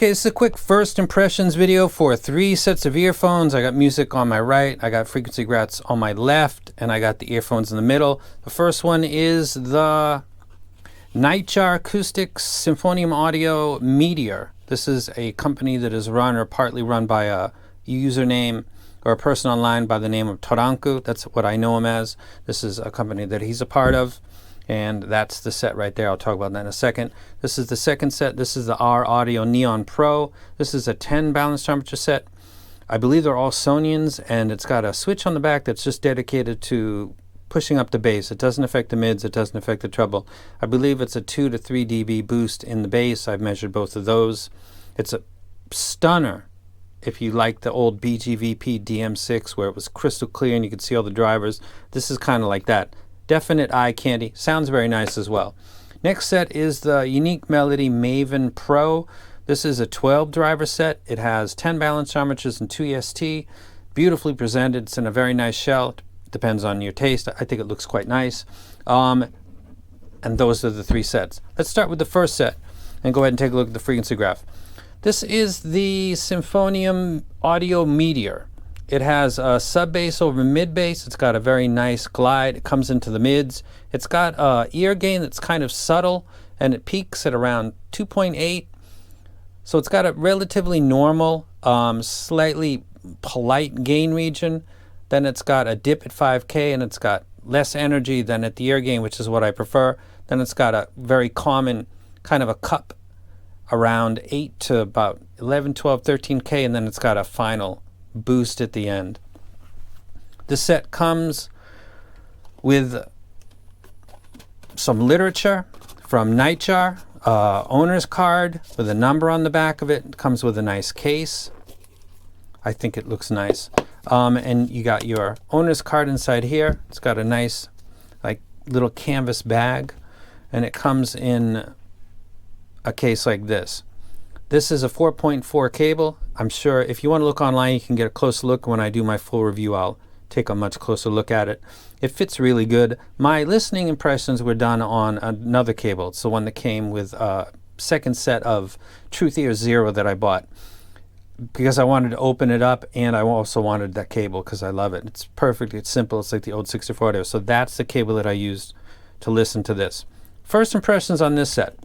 Okay, this is a quick first impressions video for 3 sets of earphones. I got music on my right, I got frequency graphs on my left, and I got the earphones in the middle. The first one is the Nightjar Acoustics Symphonium Audio Meteor. This is a company that is run or partly run by a username or a person online by the name of Toranku. That's what I know him as. This is a company that he's a part of. And that's the set right there. I'll talk about that in a second. This is the second set. This is the ARE Audio Neon Pro. This is a 10 balanced temperature set. I believe they're all Sonians, and it's got a switch on the back that's just dedicated to pushing up the bass. It doesn't affect the mids. It doesn't affect the treble. I believe it's a 2 to 3 dB boost in the bass. I've measured both of those. It's a stunner if you like the old BGVP DM6 where it was crystal clear and you could see all the drivers. This is kind of like that. Definite eye candy. Sounds very nice as well. Next set is the Unique Melody Maven Pro. This is a 12 driver set. It has 10 balanced armatures and 2 EST. Beautifully presented. It's in a very nice shell. Depends on your taste. I think it looks quite nice. And those are the 3 sets. Let's start with the first set and go ahead and take a look at the frequency graph. This is the Symphonium Audio Meteor. It has a sub bass over mid bass. It's got a very nice glide. It comes into the mids. It's got a ear gain that's kind of subtle, and it peaks at around 2.8. So it's got a relatively normal, slightly polite gain region. Then it's got a dip at 5K, and it's got less energy than at the ear gain, which is what I prefer. Then it's got a very common kind of a cup around 8 to about 11, 12, 13K, and then it's got a final boost at the end. The set comes with some literature from Nightjar, owner's card with a number on the back of it. It comes with a nice case. I think it looks nice. And you got your owner's card inside here. It's got a nice like little canvas bag, and it comes in a case like this. This is a 4.4 cable. I'm sure if you want to look online, you can get a closer look. When I do my full review, I'll take a much closer look at it. It fits really good. My listening impressions were done on another cable. It's the one that came with a second set of Truth Ear Zero that I bought because I wanted to open it up, and I also wanted that cable because I love it. It's perfect. It's simple. It's like the old 64 audio. So that's the cable that I used to listen to this. First impressions on this set.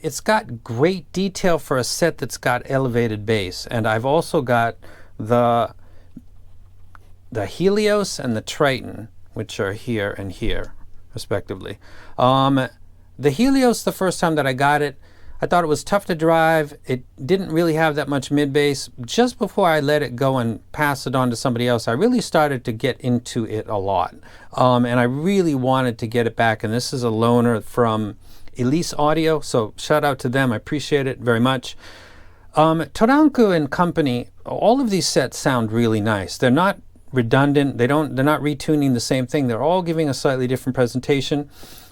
It's got great detail for a set that's got elevated bass, and I've also got the Helios and the Triton, which are here and here respectively. The Helios, the first time that I got it, I thought it was tough to drive. It didn't really have that much mid bass. Just before I let it go and pass it on to somebody else, I really started to get into it a lot, and I really wanted to get it back. And this is a loaner from Elise Audio, so shout out to them. I appreciate it very much. Toranku and company, all of these sets sound really nice. They're not redundant. They're not retuning the same thing. They're all giving a slightly different presentation.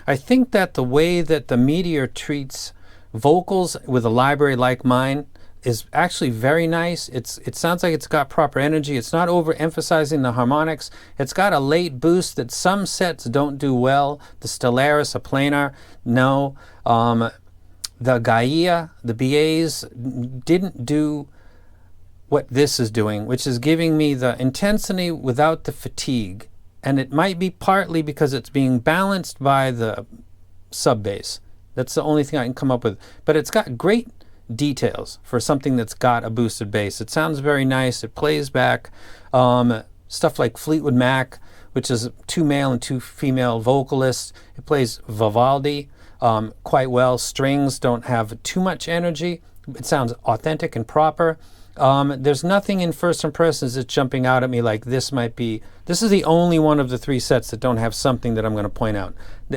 I think that the way that the Meteor treats vocals with a library like mine is actually very nice. It sounds like it's got proper energy. It's not overemphasizing the harmonics. It's got a late boost that some sets don't do well. The Stellaris, a planar, no. The Gaia, the BAs didn't do what this is doing, which is giving me the intensity without the fatigue. And it might be partly because it's being balanced by the sub bass. That's the only thing I can come up with. But it's got great details for something that's got a boosted bass. It sounds very nice. It plays back stuff like Fleetwood Mac, which is 2 male and 2 female vocalists. It plays Vivaldi quite well. Strings don't have too much energy. It sounds authentic and proper. There's nothing in first impressions that's jumping out at me like this might be. This is the only one of the 3 sets that don't have something that I'm going to point out.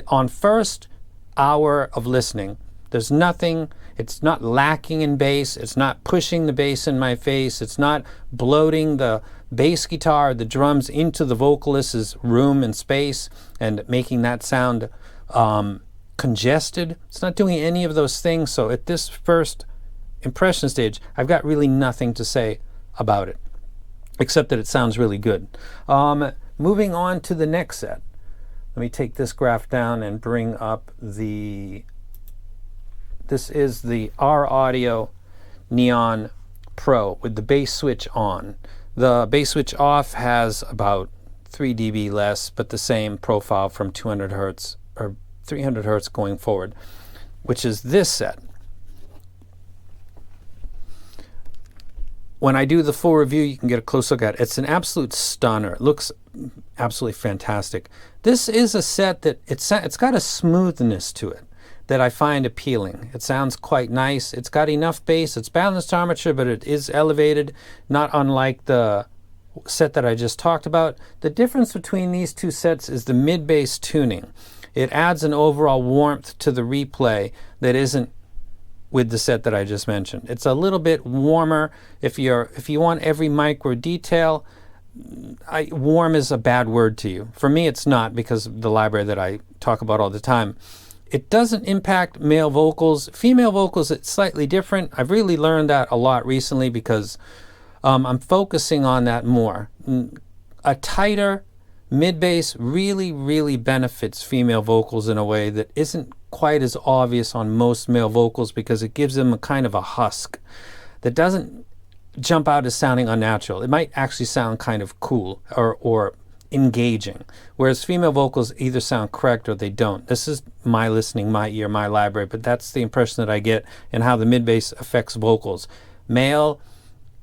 On first hour of listening, there's nothing. It's not lacking in bass. It's not pushing the bass in my face. It's not bloating the bass guitar, the drums into the vocalist's room and space and making that sound congested. It's not doing any of those things. So at this first impression stage, I've got really nothing to say about it, except that it sounds really good. Moving on to the next set. Let me take this graph down and bring up the This is the ARE Audio Neon Pro with the bass switch on. The bass switch off has about 3 dB less, but the same profile from 200 hertz or 300 hertz going forward, which is this set. When I do the full review, you can get a close look at it. It's an absolute stunner. It looks absolutely fantastic. This is a set that it's got a smoothness to it that I find appealing. It sounds quite nice. It's got enough bass. It's balanced armature, but it is elevated, not unlike the set that I just talked about. The difference between these two sets is the mid-bass tuning. It adds an overall warmth to the replay that isn't with the set that I just mentioned. It's a little bit warmer. If you want every micro detail, warm is a bad word to you. For me, it's not, because of the library that I talk about all the time. It doesn't impact male vocals. Female vocals, it's slightly different. I've really learned that a lot recently because I'm focusing on that more. A tighter mid-bass really benefits female vocals in a way that isn't quite as obvious on most male vocals, because it gives them a kind of a husk that doesn't jump out as sounding unnatural. It might actually sound kind of cool or engaging, whereas female vocals either sound correct or they don't. This is my listening, my ear, my library, but that's the impression that I get and how the mid-bass affects vocals. Male,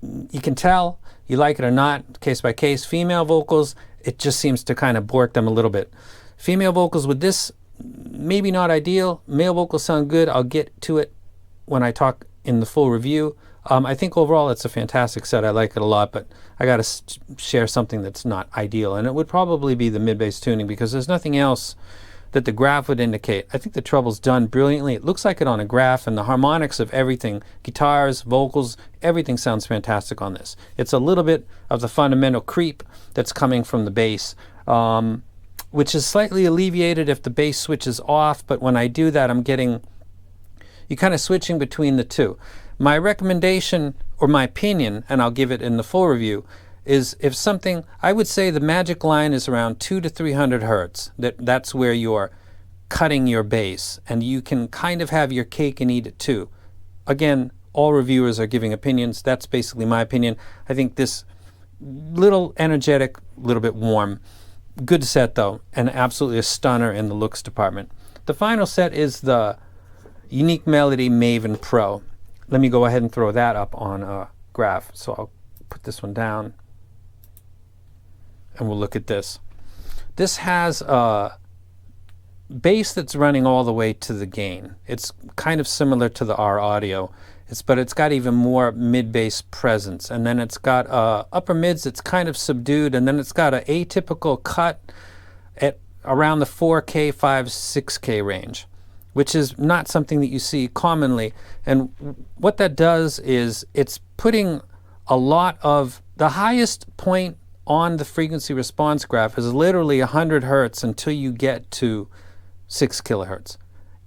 you can tell, you like it or not, case by case. Female vocals, it just seems to kind of bork them a little bit. Female vocals with this, maybe not ideal. Male vocals sound good. I'll get to it when I talk in the full review. I think overall it's a fantastic set. I like it a lot, but I got to share something that's not ideal, and it would probably be the mid-bass tuning, because there's nothing else that the graph would indicate. I think the treble's done brilliantly. It looks like it on a graph, and the harmonics of everything, guitars, vocals, everything sounds fantastic on this. It's a little bit of the fundamental creep that's coming from the bass, which is slightly alleviated if the bass switches off, but when I do that, you're kind of switching between the two. My recommendation, or my opinion, and I'll give it in the full review, is if something, I would say the magic line is around 200 to 300 hertz. That's where you're cutting your bass, and you can kind of have your cake and eat it too. Again, all reviewers are giving opinions. That's basically my opinion. I think this little energetic, little bit warm. Good set though, and absolutely a stunner in the looks department. The final set is the Unique Melody Maven Pro. Let me go ahead and throw that up on a graph. So I'll put this one down, and we'll look at this. This has a bass that's running all the way to the gain. It's kind of similar to the ARE Audio, but it's got even more mid-bass presence, and then it's got upper mids that's kind of subdued, and then it's got an atypical cut at around the 4K, 6K range, which is not something that you see commonly. And what that does is it's putting a lot of the highest point on the frequency response graph is literally 100 hertz until you get to 6 kilohertz.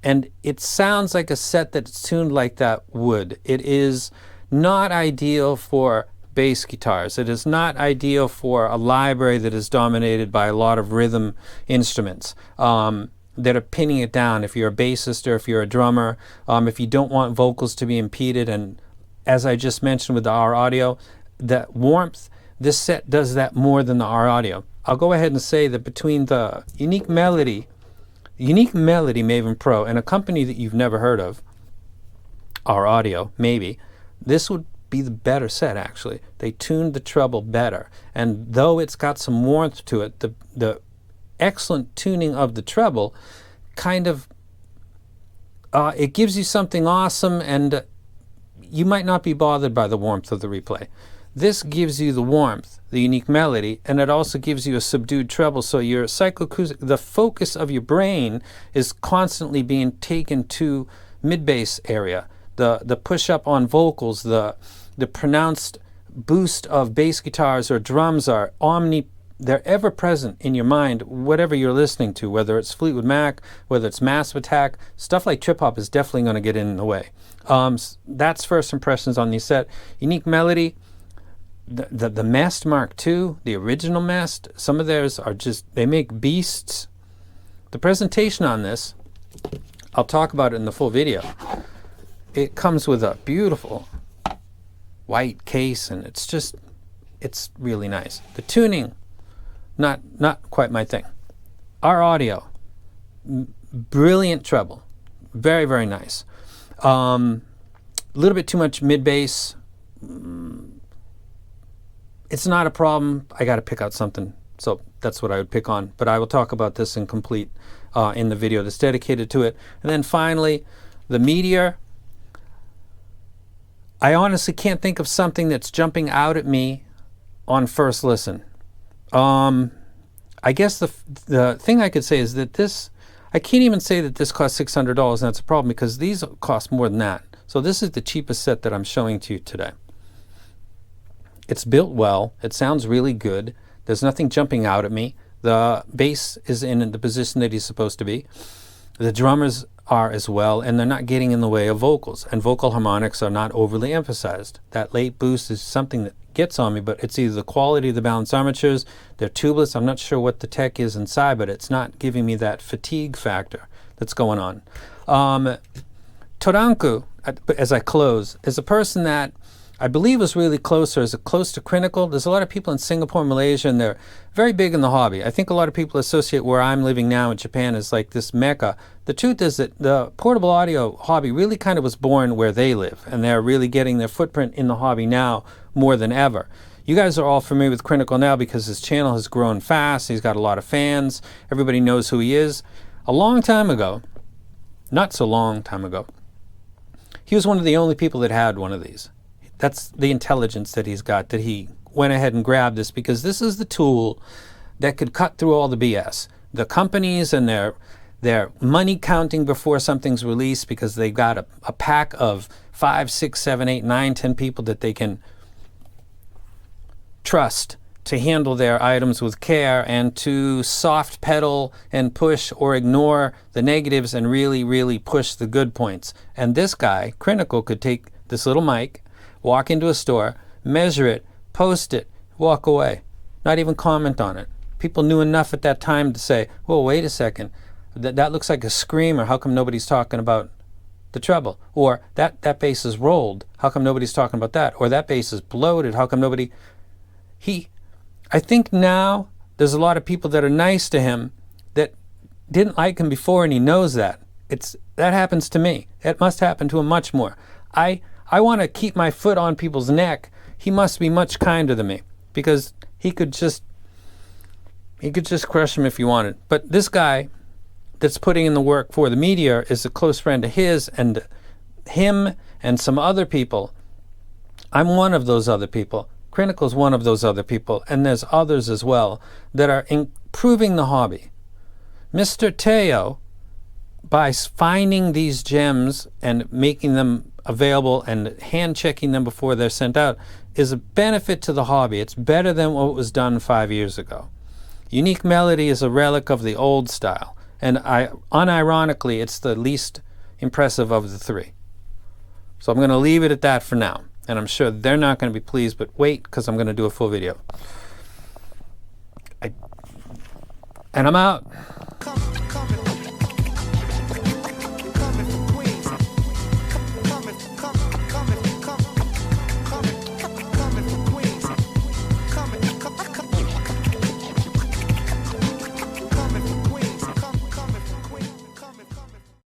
And it sounds like a set that's tuned like that would. It is not ideal for bass guitars. It is not ideal for a library that is dominated by a lot of rhythm instruments that are pinning it down. If you're a bassist or if you're a drummer, if you don't want vocals to be impeded, and as I just mentioned with the ARE Audio, that warmth, this set does that more than the ARE Audio. I'll go ahead and say that between the Unique Melody Maven Pro and a company that you've never heard of, ARE Audio, maybe, this would be the better set actually. They tuned the treble better, and though it's got some warmth to it, the excellent tuning of the treble kind of it gives you something awesome, and you might not be bothered by the warmth of the replay. This gives you the warmth, the Unique Melody, and it also gives you a subdued treble, so your psychoacoustic, the focus of your brain is constantly being taken to mid-bass area. The push-up on vocals, the pronounced boost of bass guitars or drums are they're ever present in your mind, whatever you're listening to, whether it's Fleetwood Mac, whether it's Massive Attack. Stuff like trip hop is definitely going to get in the way. That's first impressions on this set. Unique Melody, the Mest Mark II, the original Mest, some of theirs are just, they make beasts. The presentation on this, I'll talk about it in the full video. it comes with a beautiful white case, and it's really nice. The tuning, not quite my thing. Our audio, brilliant treble, very, very nice. A little bit too much mid bass. It's not a problem. I got to pick out something, so that's what I would pick on. But I will talk about this in complete in the video that's dedicated to it. And then finally, the Meteor. I honestly can't think of something that's jumping out at me on first listen. I guess the thing I could say is that this, I can't even say that this costs $600, and that's a problem because these cost more than that. So this is the cheapest set that I'm showing to you today. It's built well. It sounds really good. There's nothing jumping out at me. The bass is in the position that he's supposed to be. The drummers are as well, and they're not getting in the way of vocals, and vocal harmonics are not overly emphasized. That late boost is something that gets on me, but it's either the quality of the balanced armatures, they're tubeless, I'm not sure what the tech is inside, but it's not giving me that fatigue factor that's going on. Toranku, as I close, is a person that I believe was really close, or is close to Critical. There's a lot of people in Singapore, Malaysia, and they're very big in the hobby. I think a lot of people associate where I'm living now in Japan as like this mecca. The truth is that the portable audio hobby really kind of was born where they live, and they're really getting their footprint in the hobby now more than ever. You guys are all familiar with Critical now because his channel has grown fast. He's got a lot of fans. Everybody knows who he is. A long time ago, not so long time ago, he was one of the only people that had one of these. That's the intelligence that he's got, that he went ahead and grabbed this, because this is the tool that could cut through all the BS. The companies and their money counting before something's released because they've got a pack of 5, 6, 7, 8, 9, 10 people that they can trust to handle their items with care and to soft pedal and push or ignore the negatives and really, really push the good points. And this guy, Critical, could take this little mic, walk into a store, measure it, post it, walk away, not even comment on it. People knew enough at that time to say, well, wait a second, that looks like a screamer, how come nobody's talking about the treble? Or that bass is rolled, how come nobody's talking about that? Or that bass is bloated, how come nobody... I think now there's a lot of people that are nice to him that didn't like him before, and he knows that. That happens to me. It must happen to him much more. I want to keep my foot on people's neck. He must be much kinder than me, because he could just crush him if he wanted. But this guy that's putting in the work for the Meteor is a close friend of his, and him and some other people. I'm one of those other people. Critical's one of those other people, and there's others as well that are improving the hobby. Mr. Teo, by finding these gems and making them available and hand checking them before they're sent out, is a benefit to the hobby. It's better than what was done 5 years ago. Unique Melody is a relic of the old style, and unironically, it's the least impressive of the three. So I'm going to leave it at that for now, and I'm sure they're not going to be pleased, but wait, because I'm going to do a full video. And I'm out.